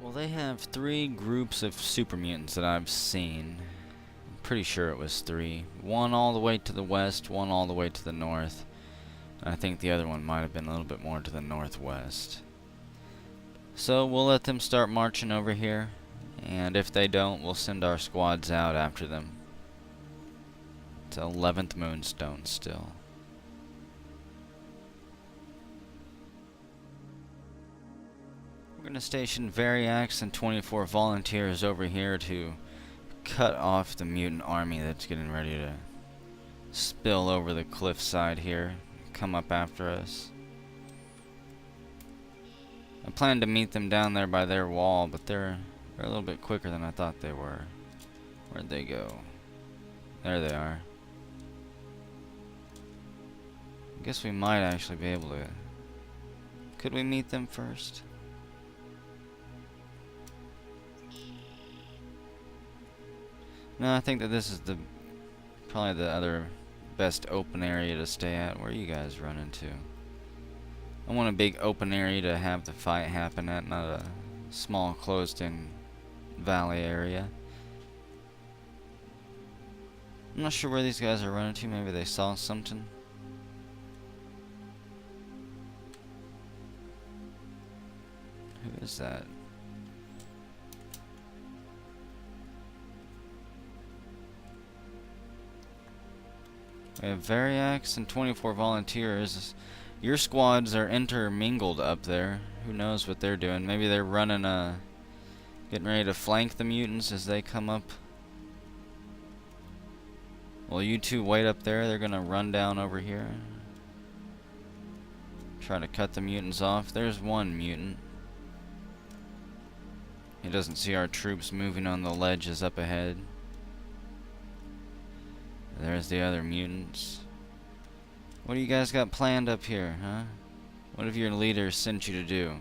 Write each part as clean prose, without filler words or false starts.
Well, they have 3 groups of super mutants that I've seen. I'm pretty sure it was 3. One all the way to the west, one all the way to the north. I think the other one might have been a little bit more to the northwest. So we'll let them start marching over here, and if they don't, we'll send our squads out after them. It's 11th Moonstone still. We're going to station Variax and 24 volunteers over here to cut off the mutant army that's getting ready to spill over the cliffside here, come up after us. I planned to meet them down there by their wall, but they're a little bit quicker than I thought they were. Where'd they go? There they are. I guess we might actually be able to... Could we meet them first? No, I think that this is probably the other best open area to stay at. Where are you guys running to? I want a big open area to have the fight happen at, not a small closed-in valley area. I'm not sure where these guys are running to. Maybe they saw something. Who is that? We have Variax and 24 volunteers. Your squads are intermingled up there. Who knows what they're doing? Maybe they're running getting ready to flank the mutants as they come up. Well, you two wait up there. They're gonna run down over here. Try to cut the mutants off. There's one mutant. He doesn't see our troops moving on the ledges up ahead. There's the other mutants. What do you guys got planned up here, huh? What have your leaders sent you to do?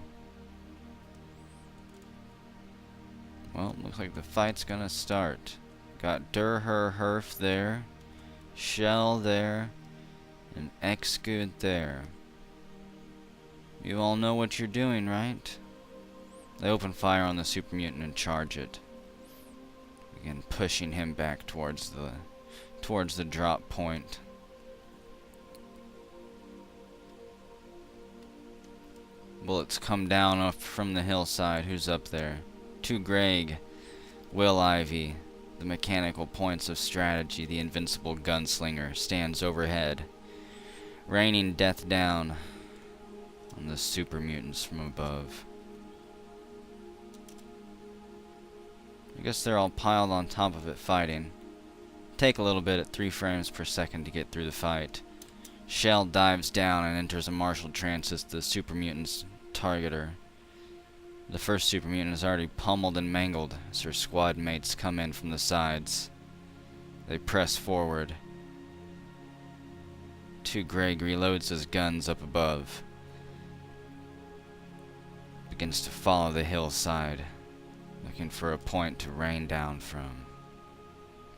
Well, looks like the fight's gonna start. Got Herf there, Shell there, and Exgood there. You all know what you're doing, right? They open fire on the super mutant and charge it. Again, pushing him back towards the drop point. Bullets come down off from the hillside. Who's up there? To Greg, Will Ivy, the mechanical points of strategy, the invincible gunslinger, stands overhead, raining death down on the super mutants from above. I guess they're all piled on top of it fighting. Take a little bit at 3 frames per second to get through the fight. Shell dives down and enters a martial trance as the super mutants target her. The first super mutant is already pummeled and mangled as her squad mates come in from the sides. They press forward. 2 Greg reloads his guns up above. Begins to follow the hillside, looking for a point to rain down from.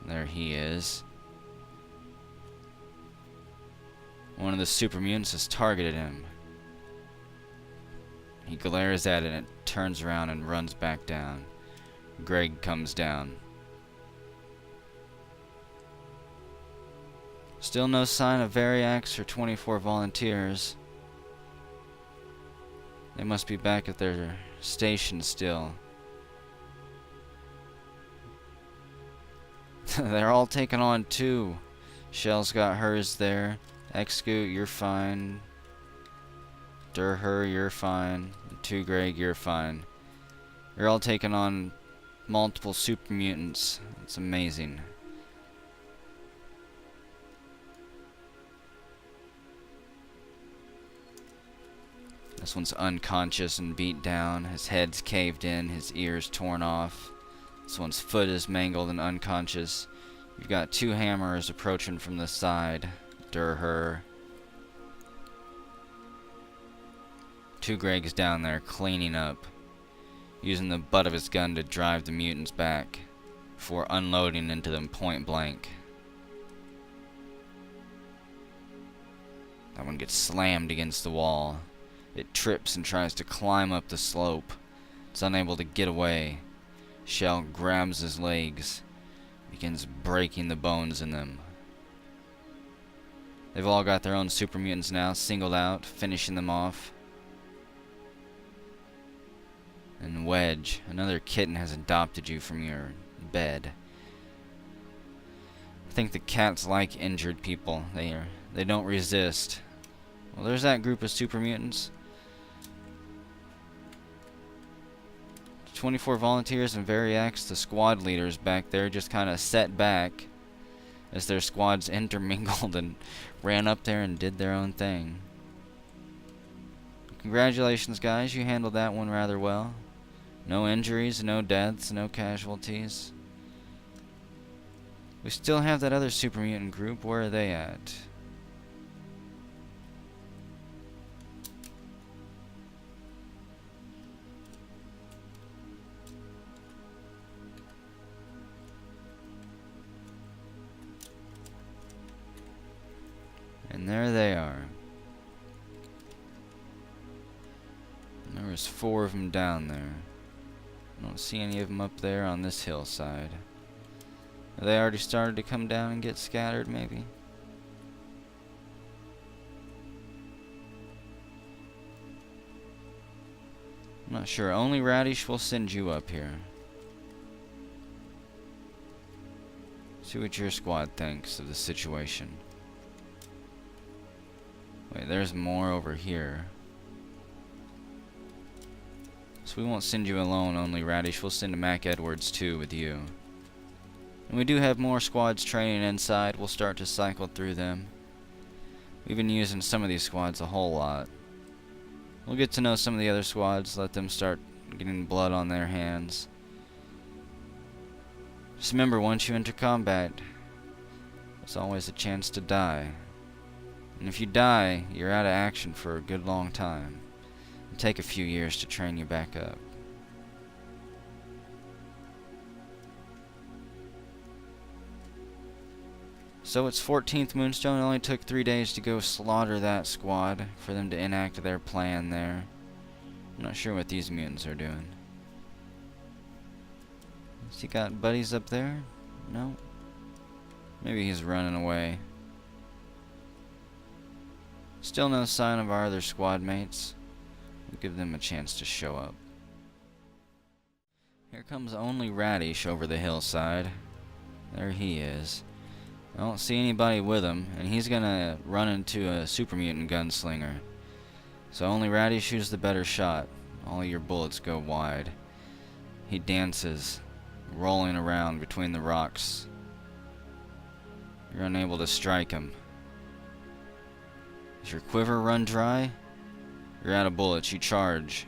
There he is. One of the super mutants has targeted him. He glares at it and it turns around and runs back down. Greg comes down. Still no sign of Variax or 24 volunteers. They must be back at their station still. They're all taking on 2. Shell's got hers there. Exgoot, you're fine. Durher, you're fine. 2 Greg, you're fine. You're all taking on multiple super mutants. It's amazing. This one's unconscious and beat down. His head's caved in, his ears torn off. This one's foot is mangled and unconscious. You've got 2 hammers approaching from the side. Durher. 2 Greg's down there cleaning up, using the butt of his gun to drive the mutants back before unloading into them point blank. That one gets slammed against the wall. It trips and tries to climb up the slope. It's unable to get away. Shell grabs his legs, begins breaking the bones in them. They've all got their own super mutants now, singled out, finishing them off. And Wedge, another kitten has adopted you from your bed. I think the cats like injured people. They don't resist. Well, there's that group of super mutants. 24 volunteers and Variax, the squad leaders back there, just kind of sat back as their squads intermingled and ran up there and did their own thing. Congratulations, guys. You handled that one rather well. No injuries, no deaths, no casualties. We still have that other super mutant group. Where are they at? And there they are. And there was 4 of them down there. I don't see any of them up there on this hillside. Have they already started to come down and get scattered, maybe? I'm not sure. Only Radish will send you up here. See what your squad thinks of the situation. Wait, there's more over here. So we won't send you alone, only Radish. We'll send Mac Edwards too with you. And we do have more squads training inside. We'll start to cycle through them. We've been using some of these squads a whole lot. We'll get to know some of the other squads, let them start getting blood on their hands. Just remember, once you enter combat, there's always a chance to die. And if you die, you're out of action for a good long time. It'll take a few years to train you back up. So it's 14th Moonstone. It only took 3 days to go slaughter that squad for them to enact their plan there. I'm not sure what these mutants are doing. Has he got buddies up there? No. Maybe he's running away. Still no sign of our other squad mates. We'll give them a chance to show up. Here comes only Radish over the hillside. There he is. I don't see anybody with him, and he's gonna run into a super mutant gunslinger. So only Radish shoots the better shot. All your bullets go wide. He dances, rolling around between the rocks. You're unable to strike him. Does your quiver run dry? You're out of bullets. You charge.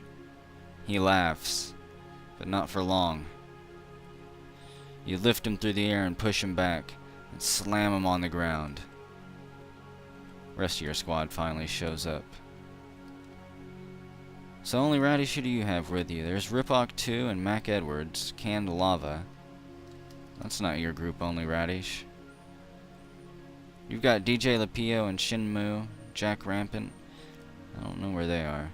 He laughs, but not for long. You lift him through the air and push him back, and slam him on the ground. Rest of your squad finally shows up. So only Radish do you have with you. There's Ripok 2 and Mac Edwards, Canned Lava. That's not your group, only Radish. You've got DJ Lapio and Shinmu, Jack Rampant. I don't know where they are.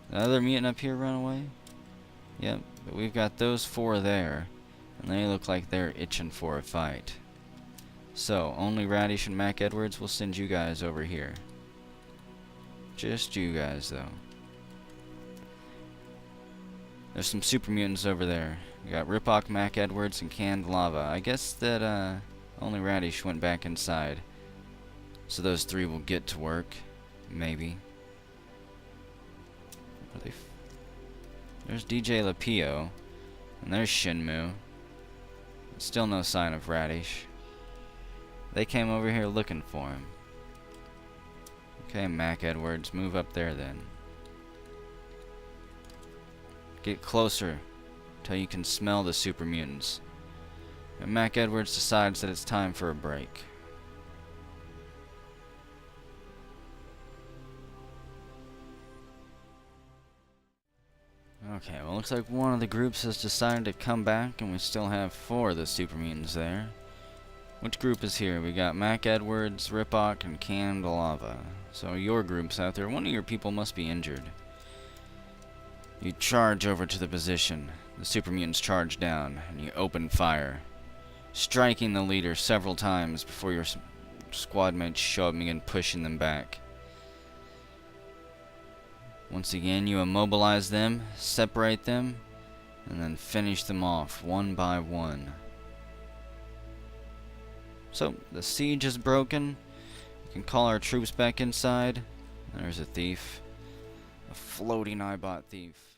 The other mutant up here run away? Yep, but we've got those 4 there, and they look like they're itching for a fight. So, only Radish and Mac Edwards will send you guys over here. Just you guys, though. There's some super mutants over there. We got Ripok, Mac Edwards, and Canned Lava. I guess that only Radish went back inside. So those 3 will get to work. Maybe. Are they? There's DJ Lapio. And there's Shinmu. Still no sign of Radish. They came over here looking for him. Okay, Mac Edwards, move up there then. Get closer till you can smell the super mutants. And Mac Edwards decides that it's time for a break. Okay, well, looks like one of the groups has decided to come back, and we still have 4 of the super mutants there. Which group is here? We got Mac Edwards, Ripok, and Candelava. So your group's out there. One of your people must be injured. You charge over to the position. The super mutants charge down, and you open fire, striking the leader several times before your squad mates show up and begin pushing them back. Once again, you immobilize them, separate them, and then finish them off one by one. So, the siege is broken. We can call our troops back inside. There's a thief. A floating Eyebot thief.